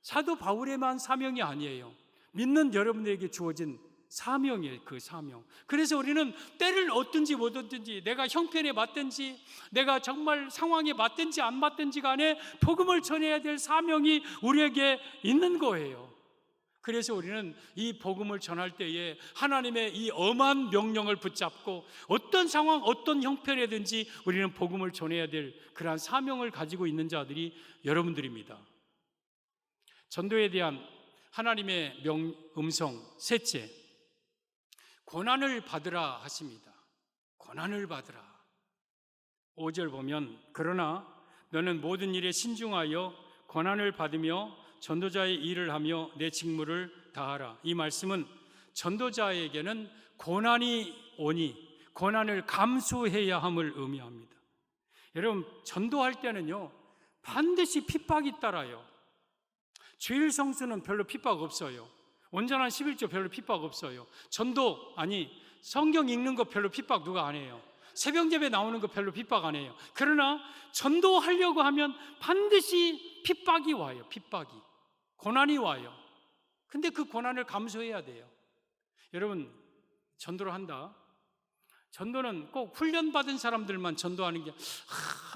사도 바울에만 사명이 아니에요. 믿는 여러분에게 주어진 사명이에요. 그 사명. 그래서 우리는 때를 얻든지 못 얻든지, 내가 형편에 맞든지 내가 정말 상황에 맞든지 안 맞든지 간에 복음을 전해야 될 사명이 우리에게 있는 거예요. 그래서 우리는 이 복음을 전할 때에 하나님의 이 엄한 명령을 붙잡고 어떤 상황, 어떤 형편이든지 우리는 복음을 전해야 될 그러한 사명을 가지고 있는 자들이 여러분들입니다. 전도에 대한 하나님의 음성 셋째, 고난을 받으라 하십니다. 고난을 받으라. 5절 보면 그러나 너는 모든 일에 신중하여 고난을 받으며 전도자의 일을 하며 내 직무를 다하라. 이 말씀은 전도자에게는 고난이 오니 고난을 감수해야 함을 의미합니다. 여러분, 전도할 때는요 반드시 핍박이 따라요. 주일 성수는 별로 핍박 없어요. 온전한 11조 별로 핍박 없어요. 전도, 성경 읽는 거 별로 핍박 누가 안 해요. 새벽 예배 나오는 거 별로 핍박 안 해요. 그러나 전도하려고 하면 반드시 핍박이 와요. 핍박이, 고난이 와요. 근데 그 고난을 감수해야 돼요. 여러분, 전도를 한다. 전도는 꼭 훈련받은 사람들만 전도하는 게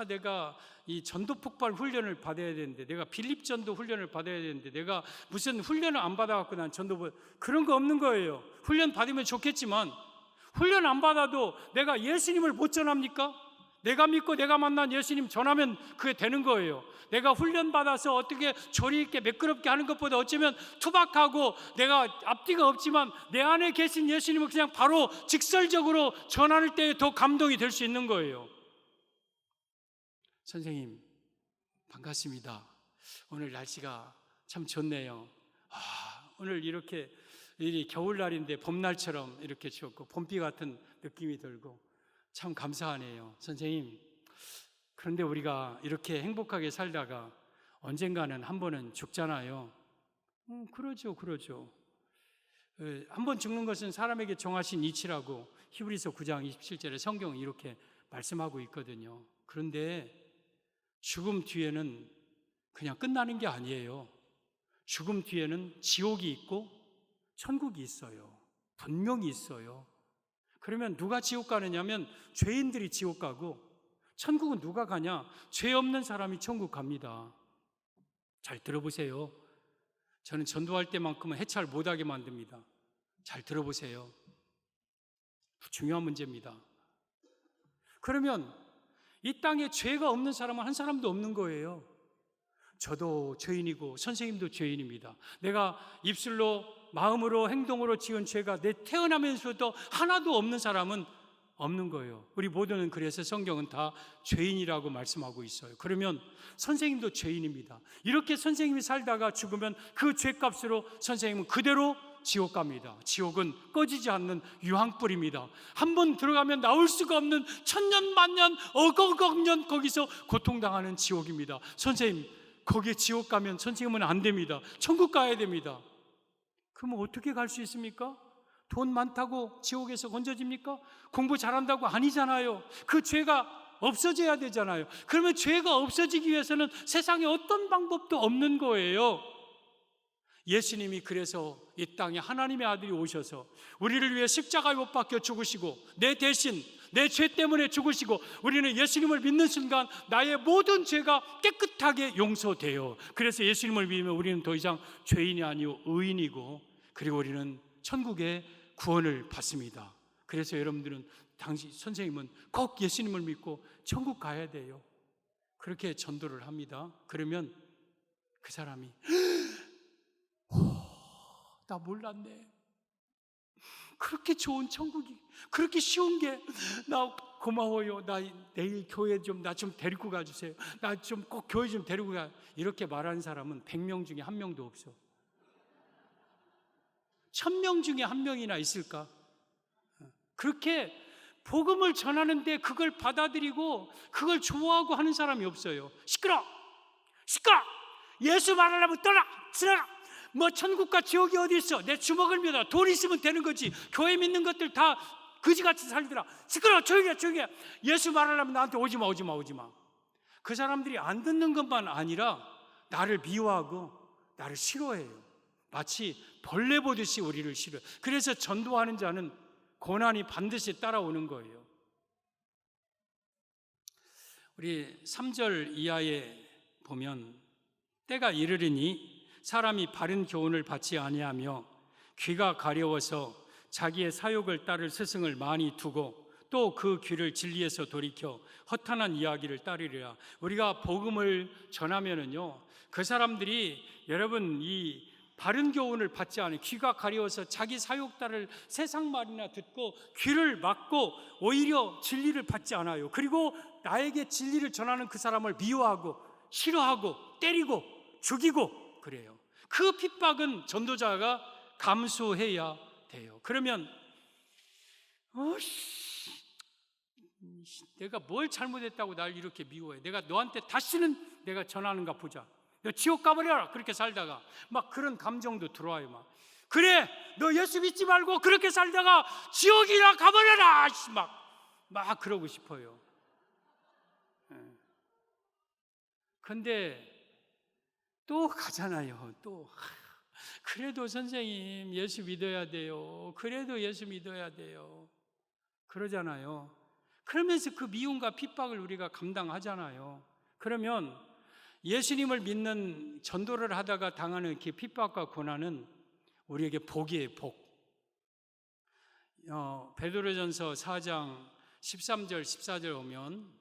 내가 이 전도 폭발 훈련을 받아야 되는데, 내가 빌립 전도 훈련을 받아야 되는데, 내가 무슨 훈련을 안 받아갖고 난 전도, 그런 거 없는 거예요. 훈련 받으면 좋겠지만 훈련 안 받아도 내가 예수님을 못 전합니까? 내가 믿고 내가 만난 예수님 전하면 그게 되는 거예요. 내가 훈련 받아서 어떻게 조리 있게 매끄럽게 하는 것보다 어쩌면 투박하고 내가 앞뒤가 없지만 내 안에 계신 예수님을 그냥 바로 직설적으로 전할 때 더 감동이 될 수 있는 거예요. 선생님 반갑습니다. 오늘 날씨가 참 좋네요. 오늘 이렇게 겨울날인데 봄날처럼 이렇게 추웠고 봄비 같은 느낌이 들고 참 감사하네요. 선생님, 그런데 우리가 이렇게 행복하게 살다가 언젠가는 한 번은 죽잖아요. 그러죠. 한 번 죽는 것은 사람에게 정하신 이치라고 히브리서 9장 27절에 성경은 이렇게 말씀하고 있거든요. 그런데 죽음 뒤에는 그냥 끝나는 게 아니에요. 죽음 뒤에는 지옥이 있고 천국이 있어요. 분명히 있어요. 그러면 누가 지옥 가느냐면 죄인들이 지옥 가고, 천국은 누가 가냐? 죄 없는 사람이 천국 갑니다. 잘 들어보세요. 저는 전도할 때만큼은 해찰 못하게 만듭니다. 잘 들어보세요. 중요한 문제입니다. 그러면 이 땅에 죄가 없는 사람은 한 사람도 없는 거예요. 저도 죄인이고 선생님도 죄인입니다. 내가 입술로, 마음으로, 행동으로 지은 죄가 내 태어나면서도 하나도 없는 사람은 없는 거예요. 우리 모두는 그래서 성경은 다 죄인이라고 말씀하고 있어요. 그러면 선생님도 죄인입니다. 이렇게 선생님이 살다가 죽으면 그 죄값으로 선생님은 그대로 지옥 갑니다. 지옥은 꺼지지 않는 유황불입니다. 한번 들어가면 나올 수가 없는 천년 만년 억억년 거기서 고통당하는 지옥입니다. 선생님, 거기에 지옥 가면 선생님은 안 됩니다. 천국 가야 됩니다. 그러면 어떻게 갈 수 있습니까? 돈 많다고 지옥에서 건져집니까? 공부 잘한다고 아니잖아요. 그 죄가 없어져야 되잖아요. 그러면 죄가 없어지기 위해서는 세상에 어떤 방법도 없는 거예요. 예수님이 그래서 이 땅에 하나님의 아들이 오셔서 우리를 위해 십자가에 못 박혀 죽으시고 내 대신 내 죄 때문에 죽으시고, 우리는 예수님을 믿는 순간 나의 모든 죄가 깨끗하게 용서돼요. 그래서 예수님을 믿으면 우리는 더 이상 죄인이 아니고 의인이고, 그리고 우리는 천국에 구원을 받습니다. 그래서 여러분들은 당시 선생님은 꼭 예수님을 믿고 천국 가야 돼요. 그렇게 전도를 합니다. 그러면 그 사람이 나 몰랐네. 그렇게 좋은 천국이 그렇게 쉬운 게 나 고마워요. 나 내일 교회 나 좀 데리고 가주세요. 나 좀 꼭 교회 좀 데리고 가. 이렇게 말하는 사람은 100명 중에 1명도 없어. 1000명 중에 1명이나 있을까? 그렇게 복음을 전하는데 그걸 받아들이고 그걸 좋아하고 하는 사람이 없어요. 시끄러! 예수 말하려면 지나가! 뭐 천국과 지옥이 어디 있어? 내 주먹을 믿어. 돈 있으면 되는 거지. 교회 믿는 것들 다 거지같이 살더라. 시끄러! 조용히 해. 예수 말하려면 나한테 오지 마. 그 사람들이 안 듣는 것만 아니라 나를 미워하고 나를 싫어해요. 마치 벌레 보듯이 우리를 싫어해요. 그래서 전도하는 자는 고난이 반드시 따라오는 거예요. 우리 3절 이하에 보면 때가 이르리니 사람이 바른 교훈을 받지 아니하며 귀가 가려워서 자기의 사욕을 따를 스승을 많이 두고 또 그 귀를 진리에서 돌이켜 허탄한 이야기를 따르리라. 우리가 복음을 전하면은요, 그 사람들이 여러분 이 바른 교훈을 받지 않은 귀가 가려워서 자기 사욕 따를 세상 말이나 듣고 귀를 막고 오히려 진리를 받지 않아요. 그리고 나에게 진리를 전하는 그 사람을 미워하고 싫어하고 때리고 죽이고 그래요. 그 핍박은 전도자가 감수해야 돼요. 그러면 내가 뭘 잘못했다고 날 이렇게 미워해? 내가 너한테 다시는 내가 전하는가 보자. 너 지옥 가버려라. 그렇게 살다가 막 그런 감정도 들어와요. 막 그래, 너 예수 믿지 말고 그렇게 살다가 지옥이나 가버려라. 막 그러고 싶어요. 근데 또 가잖아요. 또 그래도 선생님 예수 믿어야 돼요. 그래도 예수 믿어야 돼요. 그러잖아요. 그러면서 그 미움과 핍박을 우리가 감당하잖아요. 그러면 예수님을 믿는 전도를 하다가 당하는 그 핍박과 고난은 우리에게 복이에요. 복. 베드로전서 4장 13절 14절 오면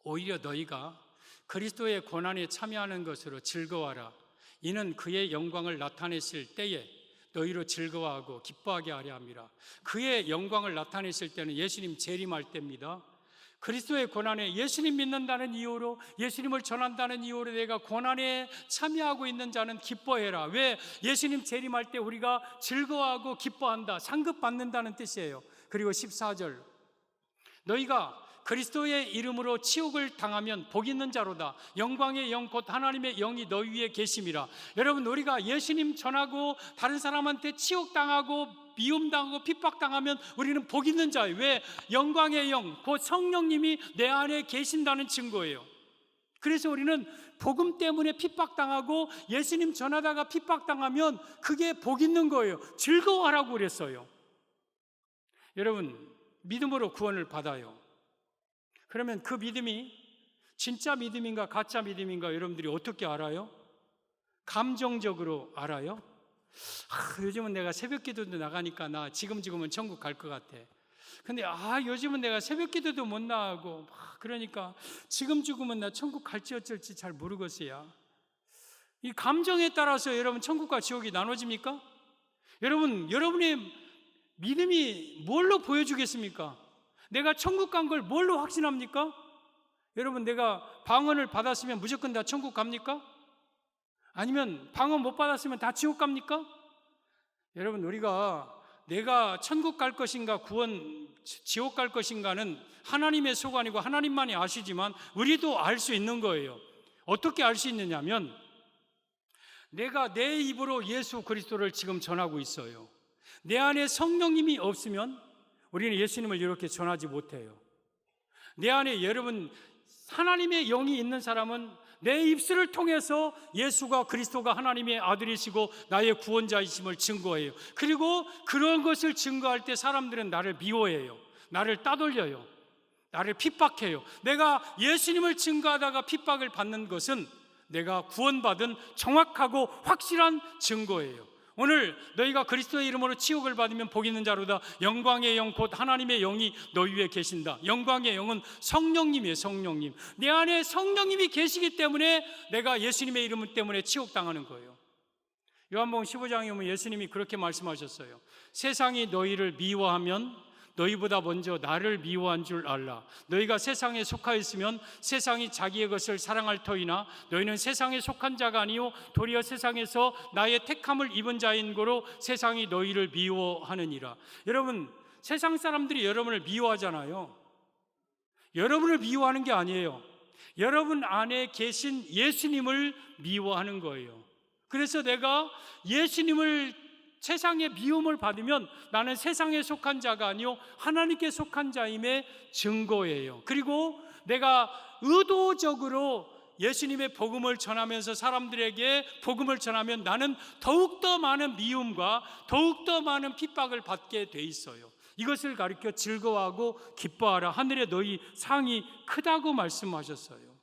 오히려 너희가 그리스도의 고난에 참여하는 것으로 즐거워하라. 이는 그의 영광을 나타내실 때에 너희로 즐거워하고 기뻐하게 하려 함이라. 그의 영광을 나타내실 때는 예수님 재림할 때입니다. 그리스도의 고난에 예수님 믿는다는 이유로, 예수님을 전한다는 이유로 내가 고난에 참여하고 있는 자는 기뻐해라. 왜? 예수님 재림할 때 우리가 즐거워하고 기뻐한다, 상급받는다는 뜻이에요. 그리고 14절 너희가 그리스도의 이름으로 치욕을 당하면 복 있는 자로다. 영광의 영 곧 하나님의 영이 너희 위에 계심이라. 여러분, 우리가 예수님 전하고 다른 사람한테 치욕당하고 미움당하고 핍박당하면 우리는 복 있는 자예요. 왜? 영광의 영 곧 성령님이 내 안에 계신다는 증거예요. 그래서 우리는 복음 때문에 핍박당하고 예수님 전하다가 핍박당하면 그게 복 있는 거예요. 즐거워하라고 그랬어요. 여러분, 믿음으로 구원을 받아요. 그러면 그 믿음이 진짜 믿음인가 가짜 믿음인가 여러분들이 어떻게 알아요? 감정적으로 알아요? 요즘은 내가 새벽 기도도 나가니까 나 지금은 천국 갈 것 같아. 근데 요즘은 내가 새벽 기도도 못 나가고 그러니까 지금 죽으면 나 천국 갈지 어쩔지 잘 모르겠어요. 이 감정에 따라서 여러분 천국과 지옥이 나눠집니까? 여러분의 믿음이 뭘로 보여주겠습니까? 내가 천국 간 걸 뭘로 확신합니까? 여러분, 내가 방언을 받았으면 무조건 다 천국 갑니까? 아니면 방언 못 받았으면 다 지옥 갑니까? 여러분, 우리가 내가 천국 갈 것인가 지옥 갈 것인가는 하나님의 소관이고 하나님만이 아시지만 우리도 알 수 있는 거예요. 어떻게 알 수 있느냐면 내가 내 입으로 예수 그리스도를 지금 전하고 있어요. 내 안에 성령님이 없으면 우리는 예수님을 이렇게 전하지 못해요. 내 안에 여러분 하나님의 영이 있는 사람은 내 입술을 통해서 예수가 그리스도가 하나님의 아들이시고 나의 구원자이심을 증거해요. 그리고 그런 것을 증거할 때 사람들은 나를 미워해요. 나를 따돌려요. 나를 핍박해요. 내가 예수님을 증거하다가 핍박을 받는 것은 내가 구원받은 정확하고 확실한 증거예요. 오늘 너희가 그리스도의 이름으로 치욕을 받으면 복 있는 자로다. 영광의 영 곧 하나님의 영이 너희 위에 계신다. 영광의 영은 성령님이에요. 성령님. 내 안에 성령님이 계시기 때문에 내가 예수님의 이름 때문에 치욕당하는 거예요. 요한복음 15장에 보면 예수님이 그렇게 말씀하셨어요. 세상이 너희를 미워하면 너희보다 먼저 나를 미워한 줄 알라. 너희가 세상에 속하였으면 세상이 자기의 것을 사랑할 터이나 너희는 세상에 속한 자가 아니요 도리어 세상에서 나의 택함을 입은 자인 고로 세상이 너희를 미워하느니라. 여러분, 세상 사람들이 여러분을 미워하잖아요. 여러분을 미워하는 게 아니에요. 여러분 안에 계신 예수님을 미워하는 거예요. 그래서 내가 예수님을 세상의 미움을 받으면 나는 세상에 속한 자가 아니요 하나님께 속한 자임의 증거예요. 그리고 내가 의도적으로 예수님의 복음을 전하면서 사람들에게 복음을 전하면 나는 더욱더 많은 미움과 더욱더 많은 핍박을 받게 돼 있어요. 이것을 가리켜 즐거워하고 기뻐하라. 하늘에 너희 상이 크다고 말씀하셨어요.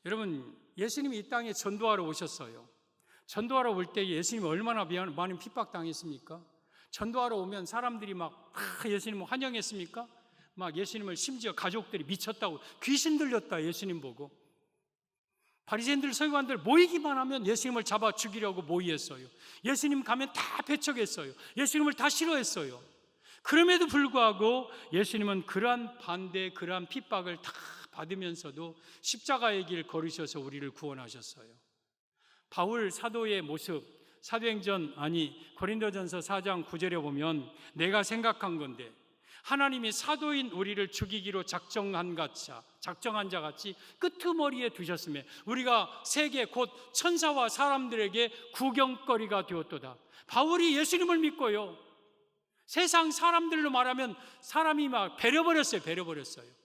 여러분, 예수님이 이 땅에 전도하러 오셨어요. 전도하러 올 때 예수님이 얼마나 많은 핍박당했습니까? 전도하러 오면 사람들이 막 예수님을 환영했습니까? 막 예수님을 심지어 가족들이 미쳤다고, 귀신 들렸다 예수님 보고. 바리새인들 서기관들 모이기만 하면 예수님을 잡아 죽이려고 모의했어요. 예수님 가면 다 배척했어요. 예수님을 다 싫어했어요. 그럼에도 불구하고 예수님은 그러한 반대, 그러한 핍박을 다 받으면서도 십자가의 길 걸으셔서 우리를 구원하셨어요. 바울 사도의 모습, 고린도전서 4장 9절에 보면 내가 생각한 건데 하나님이 사도인 우리를 죽이기로 작정한 자 같이 끄트머리에 두셨으며 우리가 세계 곧 천사와 사람들에게 구경거리가 되었도다. 바울이 예수님을 믿고요, 세상 사람들로 말하면 사람이 막 배려버렸어요.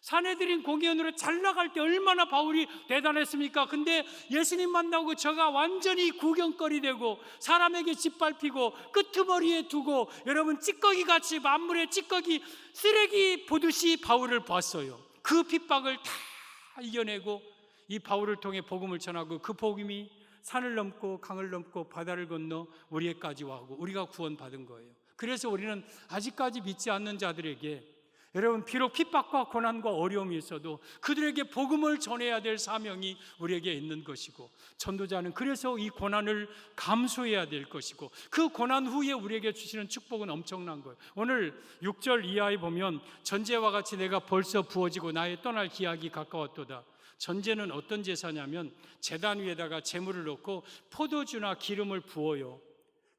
사내들인 공회원으로 잘 나갈 때 얼마나 바울이 대단했습니까? 근데 예수님 만나고 저가 완전히 구경거리 되고 사람에게 짓밟히고 끄트머리에 두고 여러분 찌꺼기같이 만물의 찌꺼기 쓰레기 보듯이 바울을 봤어요. 그 핍박을 다 이겨내고 이 바울을 통해 복음을 전하고 그 복음이 산을 넘고 강을 넘고 바다를 건너 우리에까지 와고 우리가 구원받은 거예요. 그래서 우리는 아직까지 믿지 않는 자들에게 여러분, 비록 핍박과 고난과 어려움이 있어도 그들에게 복음을 전해야 될 사명이 우리에게 있는 것이고, 전도자는 그래서 이 고난을 감수해야 될 것이고, 그 고난 후에 우리에게 주시는 축복은 엄청난 거예요. 오늘 6절 이하에 보면 전제와 같이 내가 벌써 부어지고 나의 떠날 기약이 가까웠도다. 전제는 어떤 제사냐면 제단 위에다가 제물을 넣고 포도주나 기름을 부어요.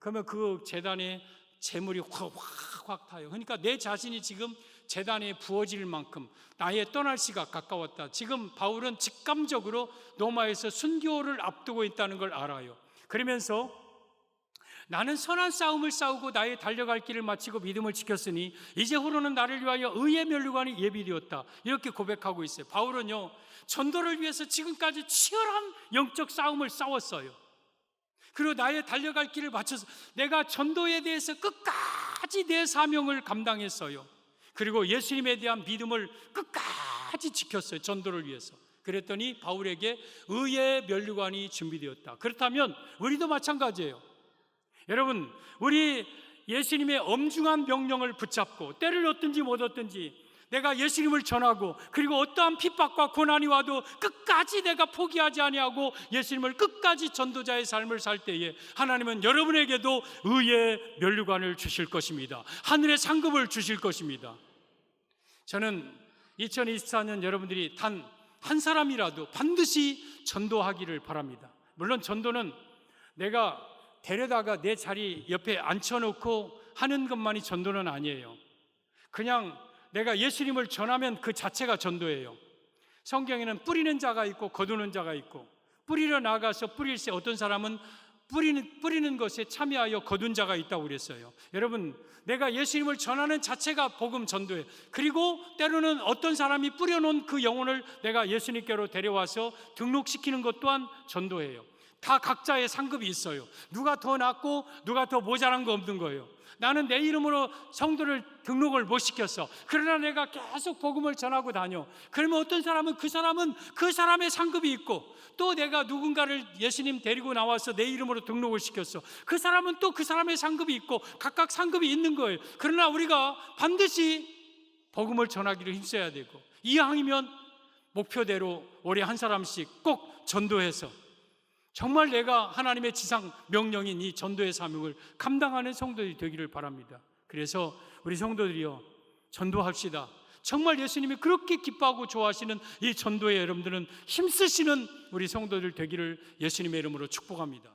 그러면 그 제단에 제물이 확 타요. 그러니까 내 자신이 지금 제단에 부어질 만큼 나의 떠날 시가 가까웠다. 지금 바울은 직감적으로 로마에서 순교를 앞두고 있다는 걸 알아요. 그러면서 나는 선한 싸움을 싸우고 나의 달려갈 길을 마치고 믿음을 지켰으니 이제후로는 나를 위하여 의의 면류관이 예비되었다. 이렇게 고백하고 있어요. 바울은요, 전도를 위해서 지금까지 치열한 영적 싸움을 싸웠어요. 그리고 나의 달려갈 길을 마쳐서 내가 전도에 대해서 끝까지 내 사명을 감당했어요. 그리고 예수님에 대한 믿음을 끝까지 지켰어요. 전도를 위해서. 그랬더니 바울에게 의의 면류관이 준비되었다. 그렇다면 우리도 마찬가지예요. 여러분, 우리 예수님의 엄중한 명령을 붙잡고 때를 얻든지 못 얻든지 내가 예수님을 전하고 그리고 어떠한 핍박과 고난이 와도 끝까지 내가 포기하지 아니하고 예수님을 끝까지 전도자의 삶을 살 때에 하나님은 여러분에게도 의의 면류관을 주실 것입니다. 하늘의 상급을 주실 것입니다. 저는 2024년 여러분들이 단 한 사람이라도 반드시 전도하기를 바랍니다. 물론 전도는 내가 데려다가 내 자리 옆에 앉혀놓고 하는 것만이 전도는 아니에요. 그냥 내가 예수님을 전하면 그 자체가 전도예요. 성경에는 뿌리는 자가 있고 거두는 자가 있고, 뿌리러 나가서 뿌릴새 어떤 사람은 뿌리는 것에 참여하여 거둔 자가 있다고 그랬어요. 여러분, 내가 예수님을 전하는 자체가 복음 전도예요. 그리고 때로는 어떤 사람이 뿌려놓은 그 영혼을 내가 예수님께로 데려와서 등록시키는 것 또한 전도예요. 다 각자의 상급이 있어요. 누가 더 낫고 누가 더 모자란 거 없는 거예요. 나는 내 이름으로 성도를 등록을 못 시켰어. 그러나 내가 계속 복음을 전하고 다녀. 그러면 어떤 사람은 그 사람의 상급이 있고, 또 내가 누군가를 예수님 데리고 나와서 내 이름으로 등록을 시켰어. 그 사람은 또 그 사람의 상급이 있고, 각각 상급이 있는 거예요. 그러나 우리가 반드시 복음을 전하기로 힘써야 되고, 이왕이면 목표대로 올해 한 사람씩 꼭 전도해서 정말 내가 하나님의 지상 명령인 이 전도의 사명을 감당하는 성도들이 되기를 바랍니다. 그래서 우리 성도들이요, 전도합시다. 정말 예수님이 그렇게 기뻐하고 좋아하시는 이 전도에 여러분들은 힘쓰시는 우리 성도들 되기를 예수님의 이름으로 축복합니다.